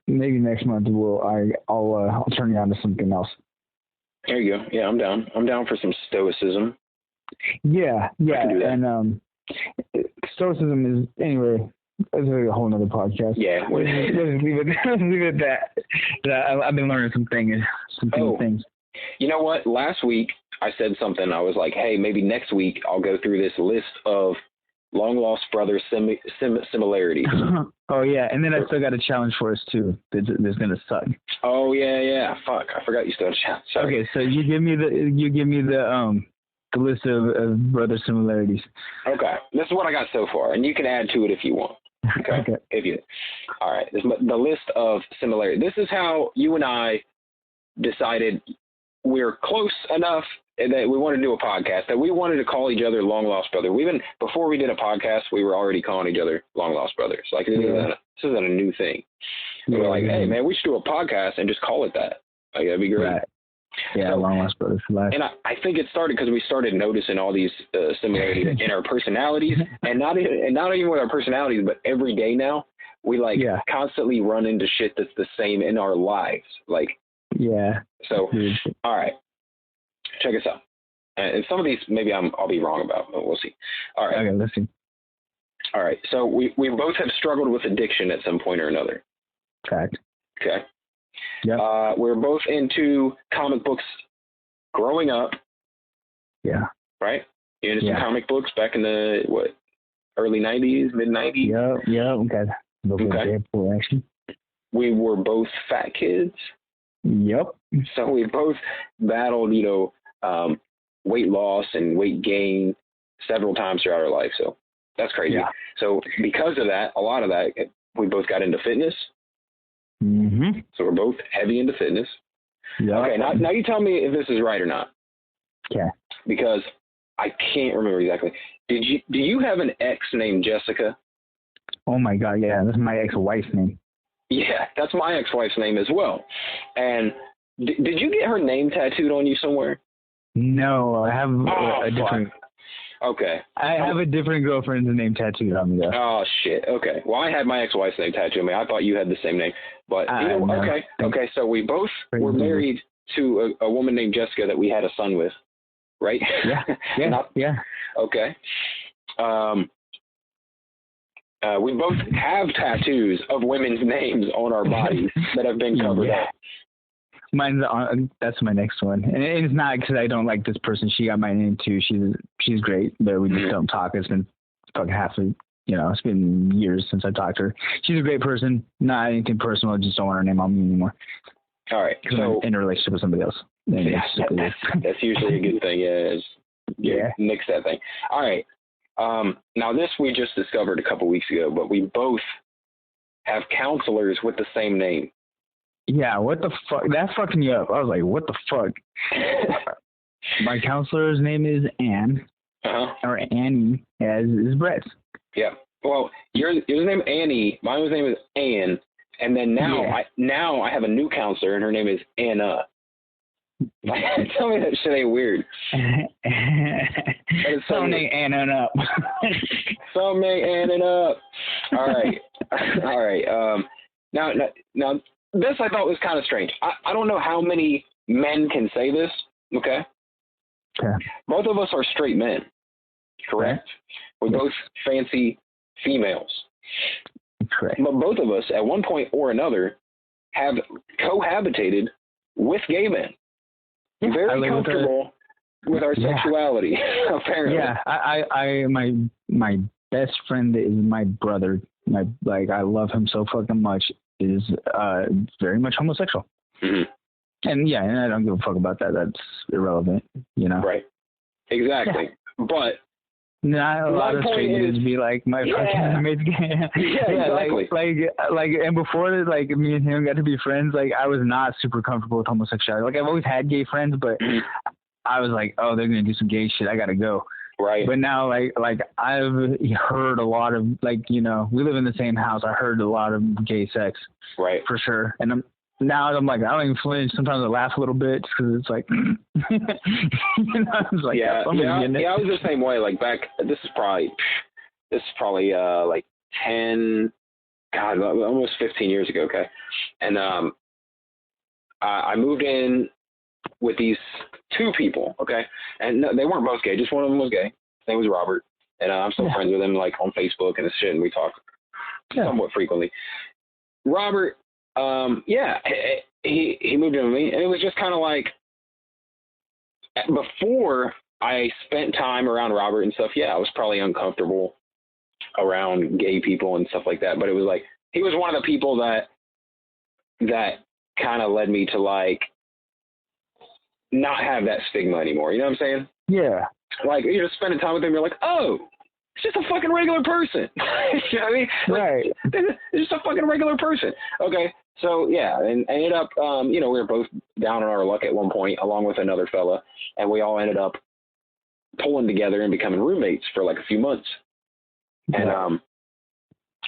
Speaker 2: maybe next month I'll turn you on to something else.
Speaker 1: There you go. Yeah, I'm down. I'm down for some stoicism.
Speaker 2: Yeah, and stoicism is, anyway. That's a whole nother podcast.
Speaker 1: Yeah,
Speaker 2: let's leave it at that. I've been learning some things.
Speaker 1: You know what? Last week I said something. I was like, hey, maybe next week I'll go through this list of long lost brother similarities.
Speaker 2: Oh yeah, and then I still got a challenge for us too. That's gonna suck.
Speaker 1: Oh yeah. Fuck, I forgot you still had a challenge. Sorry.
Speaker 2: Okay, so you give me the list of brother similarities.
Speaker 1: Okay, this is what I got so far, and you can add to it if you want. Okay. All right. This is the list of similarities. This is how you and I decided we're close enough that we wanted to do a podcast, that we wanted to call each other long lost brother. Before we did a podcast, we were already calling each other long lost brothers. Like, this isn't a new thing. We were like, hey man, we should do a podcast and just call it that. Like, that'd be great.
Speaker 2: Yeah,
Speaker 1: so,
Speaker 2: long lost brothers for life.
Speaker 1: And I think it started because we started noticing all these similarities in our personalities, and not even with our personalities, but every day now we constantly run into shit that's the same in our lives. Like, yeah. So, all right, check us out. And some of these maybe I'll be wrong about, but we'll see. All right.
Speaker 2: Okay, let's see.
Speaker 1: All right. So we both have struggled with addiction at some point or another.
Speaker 2: Fact.
Speaker 1: Okay.
Speaker 2: Yeah.
Speaker 1: We're both into comic books growing up.
Speaker 2: Yeah.
Speaker 1: Right? You into some comic books back in the early 90s, mid 90s?
Speaker 2: Yeah. Okay. Deadpool action.
Speaker 1: We were both fat kids.
Speaker 2: Yep.
Speaker 1: So we both battled, weight loss and weight gain several times throughout our life. So that's crazy. Yeah. So because of that, a lot of that, we both got into fitness.
Speaker 2: Mm-hmm.
Speaker 1: So we're both heavy into fitness.
Speaker 2: Yeah.
Speaker 1: Okay, now you tell me if this is right or not.
Speaker 2: Yeah.
Speaker 1: Because I can't remember exactly. Do you have an ex named Jessica?
Speaker 2: Oh my God, yeah, that's my ex-wife's name.
Speaker 1: Yeah, that's my ex-wife's name as well. And did you get her name tattooed on you somewhere?
Speaker 2: No, I have a different.
Speaker 1: Okay.
Speaker 2: I have a different girlfriend's name tattooed on me, though.
Speaker 1: Oh, shit. Okay. Well, I had my ex-wife's name tattooed on me. I thought you had the same name. But, okay. Okay, so we both were married to a woman named Jessica that we had a son with, right?
Speaker 2: Yeah. Yeah. Yeah.
Speaker 1: Okay. We both have tattoos of women's names on our bodies that have been covered up.
Speaker 2: Mine's that's my next one, and it's not because I don't like this person. She got my name too. She's great, but we just don't talk. It's been fucking it's been years since I talked to her. She's a great person. Not anything personal. I just don't want her name on me anymore.
Speaker 1: All right, so
Speaker 2: I'm in a relationship with somebody else.
Speaker 1: That's usually a good thing. Yeah. Nix that thing. All right. Now this we just discovered a couple weeks ago, but we both have counselors with the same name.
Speaker 2: Yeah, what the fuck? That fucked me up. I was like, what the fuck? My counselor's name is Anne, or Annie, as is Brett's.
Speaker 1: Yeah. Well, yours name Annie, my name is Anne, and then now I have a new counselor, and her name is Anna. Tell me that shit ain't weird.
Speaker 2: Some ain't Anna up.
Speaker 1: Some ain't Anna up. All right. All right. Now, this I thought was kind of strange. I don't know how many men can say this. Okay. Both of us are straight men. Correct. We're both fancy females.
Speaker 2: Correct.
Speaker 1: But both of us, at one point or another, have cohabitated with gay men. Very comfortable with our sexuality, apparently.
Speaker 2: Yeah, I my best friend is my brother. I love him so fucking much. Is very much homosexual.
Speaker 1: Mm-hmm.
Speaker 2: And I don't give a fuck about that. That's irrelevant,
Speaker 1: Right. Exactly. Yeah. But
Speaker 2: not a lot of straight dudes be like, my fucking mate's gay.
Speaker 1: Exactly.
Speaker 2: Like, and before, me and him got to be friends, I was not super comfortable with homosexuality. I've always had gay friends, but I was like, oh, they're gonna do some gay shit. I gotta go.
Speaker 1: Right.
Speaker 2: But now, I've heard a lot of, we live in the same house. I heard a lot of gay sex.
Speaker 1: Right.
Speaker 2: For sure. And I'm like, I don't even flinch. Sometimes I laugh a little bit because it's like, I was like,
Speaker 1: I was the same way. This is probably 10, almost 15 years ago. Okay. And, I moved in with these two people. Okay. And no, they weren't both gay. Just one of them was gay. His name was Robert. And I'm still friends with him, on Facebook and shit. And we talk somewhat frequently. Robert, he moved in with me, and it was just kind of like, before I spent time around Robert and stuff, I was probably uncomfortable around gay people and stuff like that, but it was he was one of the people that kind of led me to not have that stigma anymore, you know what I'm saying?
Speaker 2: Yeah.
Speaker 1: You're just spending time with him, you're like, oh, it's just a fucking regular person. You know what I mean?
Speaker 2: Right.
Speaker 1: It's just a fucking regular person. Okay. So, and ended up, we were both down on our luck at one point, along with another fella, and we all ended up pulling together and becoming roommates for a few months. And,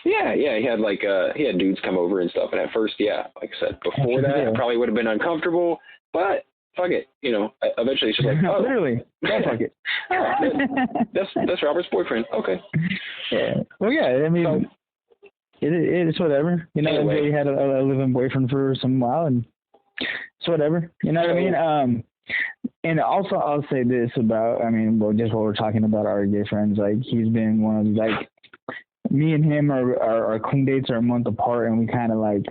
Speaker 1: he had dudes come over and stuff. And at first, like I said, before that, I probably would have been uncomfortable, but fuck it. You know, eventually it's just like, oh.
Speaker 2: Literally, yeah, fuck it.
Speaker 1: That's Robert's boyfriend. Okay.
Speaker 2: Yeah. Well, yeah, I mean, so, it's whatever. You know, anyway. Jay had a living boyfriend for some while, and it's whatever. You know what I mean? And also, I'll say this about, I mean, well, just while we're talking about our gay friends, like, he's been one of, like, me and him our clean dates are a month apart, and we kind of, like,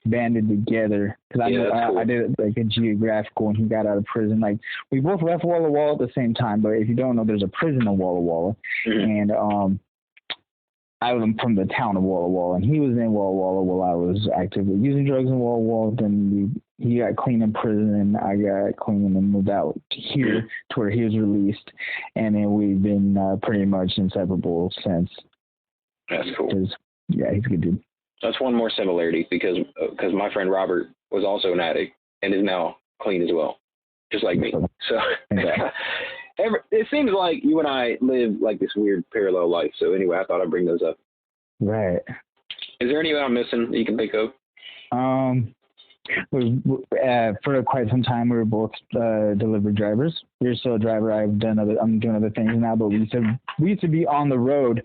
Speaker 2: banded together. Because cool. I did, like, a geographical, and he got out of prison. Like, we both left Walla Walla at the same time, but if you don't know, there's a prison in Walla Walla. Mm-hmm. And, I was from the town of Walla Walla, and he was in Walla Walla while I was actively using drugs in Walla Walla. Then he got clean in prison, and I got clean and moved out here to where he was released. And then we've been pretty much inseparable since.
Speaker 1: That's cool.
Speaker 2: Yeah, he's a good dude.
Speaker 1: That's one more similarity because my friend Robert was also an addict and is now clean as well, just like me. So it seems like you and I live like this weird parallel life. So anyway, I thought I'd bring those up.
Speaker 2: Right.
Speaker 1: Is there anyone I'm missing that you can think of?
Speaker 2: For quite some time, we were both delivery drivers. You're still a driver. I'm doing other things now, but we used to be on the road,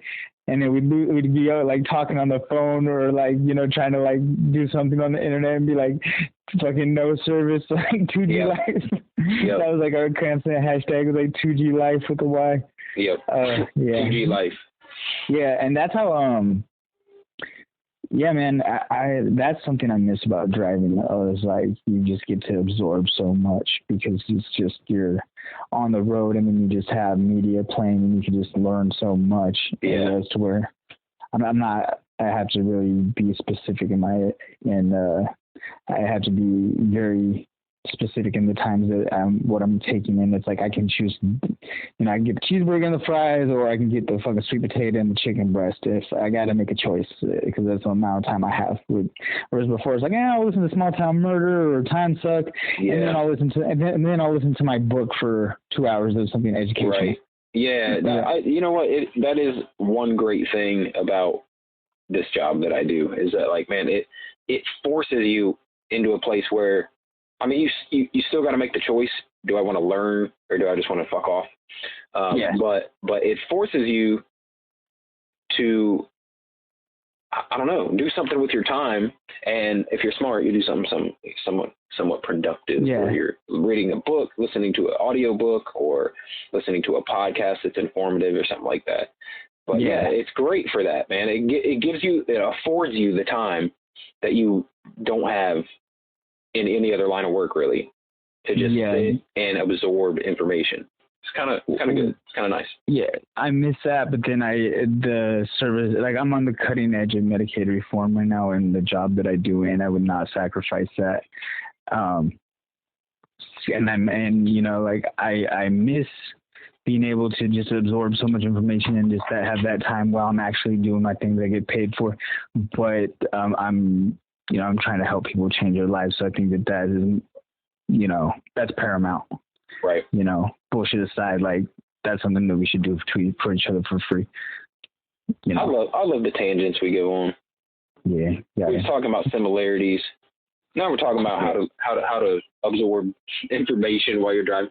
Speaker 2: and then we'd be out like talking on the phone or like, you know, trying to like do something on the internet and be like, fucking no service, like 2G life. Yep. That was like our constant hashtag, was like 2G life with a Y.
Speaker 1: Yep.
Speaker 2: Yeah.
Speaker 1: 2G life.
Speaker 2: Yeah, and that's how yeah, man, I that's something I miss about driving. Is like you just get to absorb so much because it's just you're on the road and then you just have media playing and you can just learn so much.
Speaker 1: Yeah.
Speaker 2: As to where I'm not. I have to really be specific I have to be very specific in the times that what I'm taking in. It's like I can choose, you know, I can get the cheeseburger and the fries, or I can get the fucking sweet potato and the chicken breast. If I got to make a choice, because that's the amount of time I have. Whereas before it's like, I'll listen to Small Town Murder or Time Suck, and then I'll listen to my book for 2 hours of something educational.
Speaker 1: Right. Yeah. You know what? That is one great thing about this job that I do is that, like, man, it forces you into a place where, I mean, you still got to make the choice. Do I want to learn or do I just want to fuck off? But it forces you to, I don't know, do something with your time. And if you're smart, you do something somewhat productive.
Speaker 2: Yeah.
Speaker 1: Where you're reading a book, listening to an audio book, or listening to a podcast that's informative or something like that. But yeah, it's great for that, man. It affords you the time that you don't have in any other line of work, really, to just sit and absorb information. It's kind of good. It's kind of nice. Yeah,
Speaker 2: I miss that, but then the service, like I'm on the cutting edge of Medicaid reform right now, and the job that I do, and I would not sacrifice that. And you know, like I miss being able to just absorb so much information and just have that time while I'm actually doing my things I get paid for. But I'm trying to help people change their lives. So I think that is, you know, that's paramount.
Speaker 1: Right.
Speaker 2: You know, bullshit aside, like that's something that we should do for each other for free. You know?
Speaker 1: I love the tangents we go on.
Speaker 2: Yeah.
Speaker 1: We were talking about similarities. Now we're talking about how to absorb information while you're driving.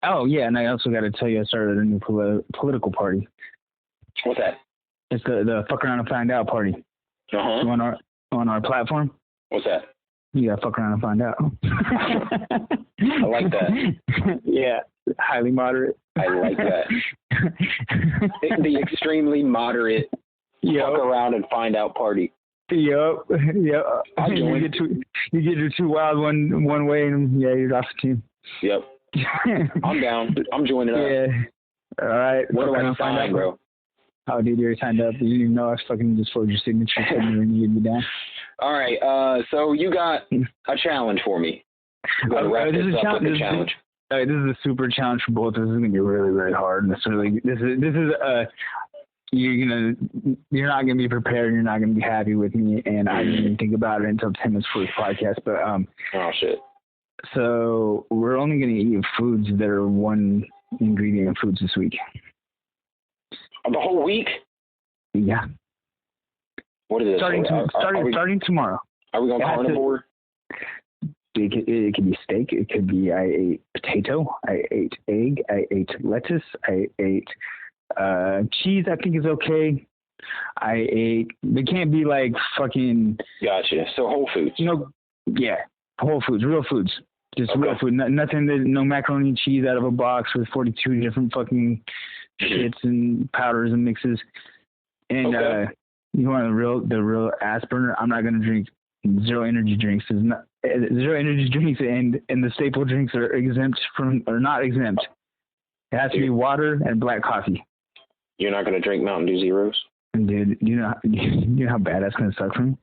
Speaker 2: Oh yeah, and I also got to tell you, I started a new political party.
Speaker 1: What's that?
Speaker 2: It's the Fuck Around and Find Out party.
Speaker 1: Uh-huh.
Speaker 2: On our platform.
Speaker 1: What's that?
Speaker 2: You gotta fuck around and find out.
Speaker 1: I like that.
Speaker 2: Yeah, highly moderate.
Speaker 1: I like that. The extremely moderate fuck around and find out party.
Speaker 2: Yep. You get your too wild one way, and you're off the team.
Speaker 1: Yep. I'm down. I'm joining up.
Speaker 2: Yeah. All right.
Speaker 1: What do I find out, bro?
Speaker 2: Oh, dude, you already signed up. You didn't even know I fucking just forged your signature and you get me down.
Speaker 1: All right. So you got a challenge for me. This is a challenge.
Speaker 2: This is a super challenge for both of us. This is gonna be really, really hard. This is you're not gonna be prepared. You're not gonna be happy with me, and I didn't even think about it until 10 minutes before this podcast. But
Speaker 1: oh shit.
Speaker 2: So we're only gonna eat foods that are one ingredient foods this week.
Speaker 1: The whole week?
Speaker 2: Yeah.
Speaker 1: What is it?
Speaker 2: Starting tomorrow.
Speaker 1: Are we going carnivore?
Speaker 2: it could be steak. It could be I ate potato. I ate egg. I ate lettuce. I ate cheese. I think is okay. I ate. It can't be like fucking.
Speaker 1: Gotcha. So whole foods.
Speaker 2: Yeah, whole foods, real foods, just real food. Nothing that no macaroni and cheese out of a box with 42 different fucking shits and powders and mixes. And you want the real ass burner? I'm not gonna drink zero energy drinks. Zero energy drinks and the staple drinks are not exempt. It has to be water and black coffee.
Speaker 1: You're not gonna drink Mountain Dew Zeros?
Speaker 2: Dude, you know how bad that's gonna suck for me.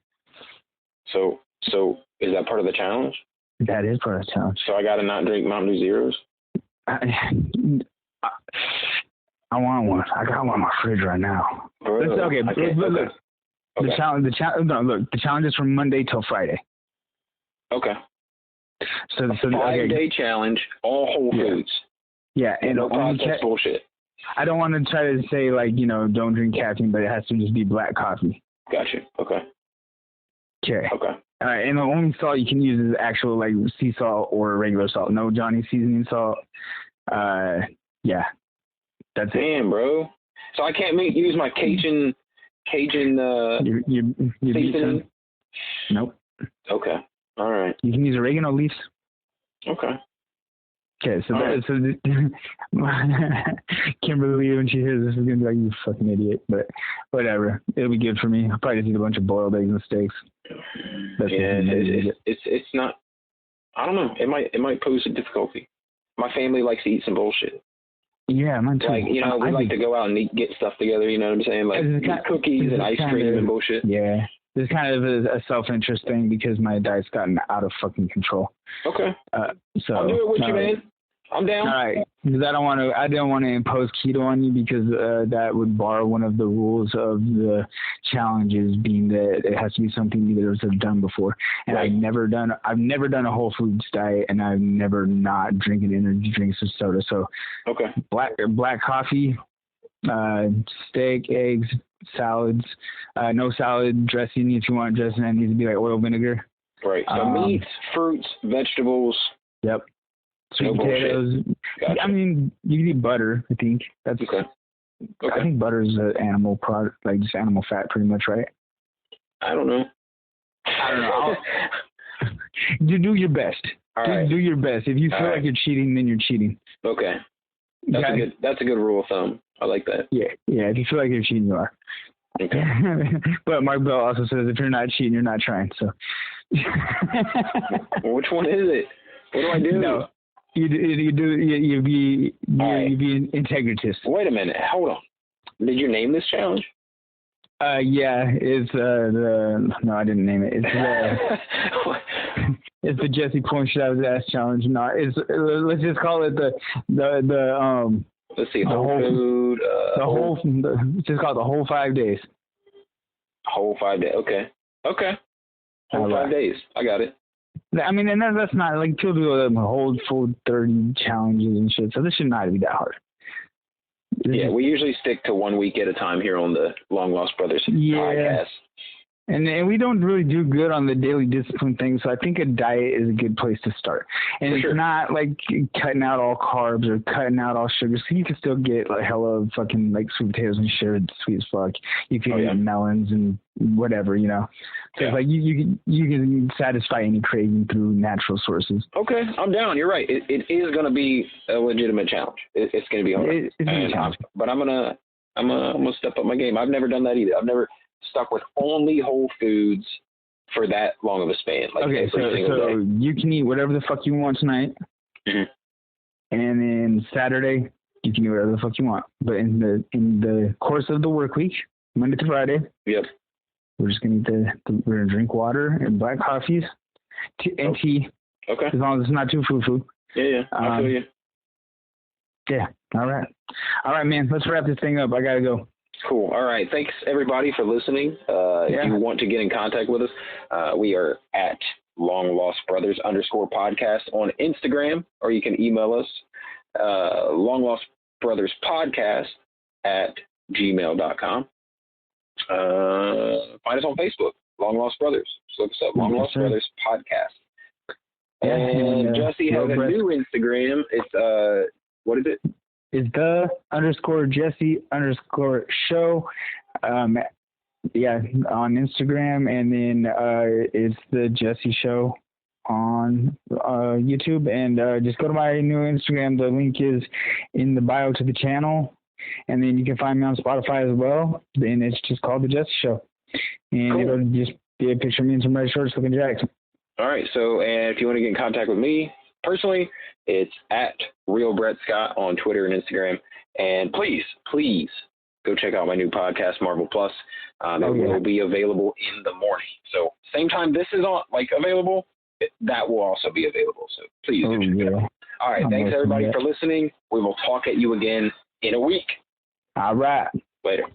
Speaker 1: So is that part of the challenge?
Speaker 2: That is part of the challenge.
Speaker 1: So I gotta not drink Mountain Dew Zeros?
Speaker 2: I want one. I got one in my fridge right now.
Speaker 1: Bro,
Speaker 2: look.
Speaker 1: Okay.
Speaker 2: The challenge is from Monday till Friday.
Speaker 1: Okay.
Speaker 2: So
Speaker 1: 5-day challenge, all whole foods.
Speaker 2: Yeah, and
Speaker 1: no processed bullshit.
Speaker 2: I don't want to try to say don't drink caffeine, but it has to just be black coffee.
Speaker 1: Gotcha. Okay.
Speaker 2: Okay.
Speaker 1: Okay.
Speaker 2: All right, and the only salt you can use is actual sea salt or regular salt. No Johnny seasoning salt. Yeah, that's it.
Speaker 1: Damn, bro. So I can't use my Cajun seasoning?
Speaker 2: Nope.
Speaker 1: Okay. All right.
Speaker 2: You can use oregano leaves.
Speaker 1: Okay.
Speaker 2: Okay, so Kimberly, when she hears this, is gonna be like, "You fucking idiot," but whatever. It'll be good for me. I'll probably just eat a bunch of boiled eggs and steaks.
Speaker 1: It's not. I don't know. It might pose a difficulty. My family likes to eat some bullshit.
Speaker 2: Yeah, mine too.
Speaker 1: We like to go out and get stuff together. You know what I'm saying? Like eat cookies and ice cream and bullshit.
Speaker 2: Yeah. This is kind of a self-interest thing because my diet's gotten out of fucking control.
Speaker 1: Okay.
Speaker 2: So
Speaker 1: I'll do it with you, man. I'm down.
Speaker 2: All right, because I don't want to impose keto on you because that would bar one of the rules of the challenges, being that it has to be something either of us have done before. And
Speaker 1: right.
Speaker 2: I've never done a whole foods diet, and I've never not drinking energy drinks or soda. So black coffee, steak, eggs, salads, no salad dressing. If you want dressing, that needs to be like oil vinegar.
Speaker 1: Right. So meats, fruits, vegetables.
Speaker 2: Yep. Sweet
Speaker 1: no
Speaker 2: potatoes.
Speaker 1: Gotcha.
Speaker 2: I mean, you can eat butter. I think that's
Speaker 1: okay.
Speaker 2: I think butter is an animal product, like just animal fat, pretty much, right?
Speaker 1: I don't know.
Speaker 2: You do your best.
Speaker 1: Right.
Speaker 2: Do your best. If you feel like you're cheating, then you're cheating.
Speaker 1: Okay. That's a good rule of thumb. I like that.
Speaker 2: Yeah. If you feel like you're cheating, you are.
Speaker 1: Okay.
Speaker 2: But Mark Bell also says if you're not cheating, you're not trying. So.
Speaker 1: Well, which one is it? What do I do?
Speaker 2: No. You be integritous.
Speaker 1: Wait a minute. Hold on. Did you name this challenge?
Speaker 2: Yeah, it's no, I didn't name it. It's the Jesse Point Should I Was Asked challenge. No, let's just call it the
Speaker 1: let's see, whole food.
Speaker 2: It's just called the whole 5 days.
Speaker 1: Whole 5 days. Okay. Whole 5 days. I got it.
Speaker 2: I mean, and that's not like people do a whole full 30 challenges and shit. So this should not be that hard.
Speaker 1: Yeah, we usually stick to 1 week at a time here on the Long Lost Brothers podcast. And
Speaker 2: we don't really do good on the daily discipline thing, so I think a diet is a good place to start. And it's not like cutting out all carbs or cutting out all sugar. So you can still get like hella fucking like sweet potatoes and shit, sweet as fuck. You can eat melons and whatever, you know. So it's like you can satisfy any craving through natural sources.
Speaker 1: Okay, I'm down. You're right. It is going to be a legitimate challenge. It's going to be hard.
Speaker 2: It's a challenge.
Speaker 1: But I'm gonna step up my game. I've never done that either. I've never stuck with only whole foods for that long of a span. Like
Speaker 2: so you can eat whatever the fuck you want tonight, and then Saturday you can eat whatever the fuck you want. But in the course of the work week, Monday to Friday, we're just gonna we're gonna drink water and black coffees and tea. Okay. As long as it's not too foo-foo.
Speaker 1: Yeah. I feel you.
Speaker 2: Yeah. All right, man. Let's wrap this thing up. I gotta go.
Speaker 1: Cool. All right. Thanks, everybody, for listening. If you want to get in contact with us, we are at LongLostBrothers_podcast on Instagram, or you can email us, LongLostBrothersPodcast@gmail.com. Find us on Facebook, Long Lost Brothers. Just look us up, Long Lost Brothers Podcast. And Jesse has a new Instagram. It's what is it?
Speaker 2: It's _Jesse_show. On Instagram, and then it's the Jesse Show on YouTube. And just go to my new Instagram. The link is in the bio to the channel, and then you can find me on Spotify as well. And it's just called the Jesse Show, and
Speaker 1: cool.
Speaker 2: It'll just be a picture of me in some red shorts looking jacked.
Speaker 1: All right. So, and if you want to get in contact with me personally, it's at Real Brett Scott on Twitter and Instagram. And please go check out my new podcast, Marvel Plus. It will be available in the morning. So same time this is on, available, that will also be available. So please do check it out. All right. Thanks everybody for listening. We will talk at you again in a week.
Speaker 2: All right.
Speaker 1: Later.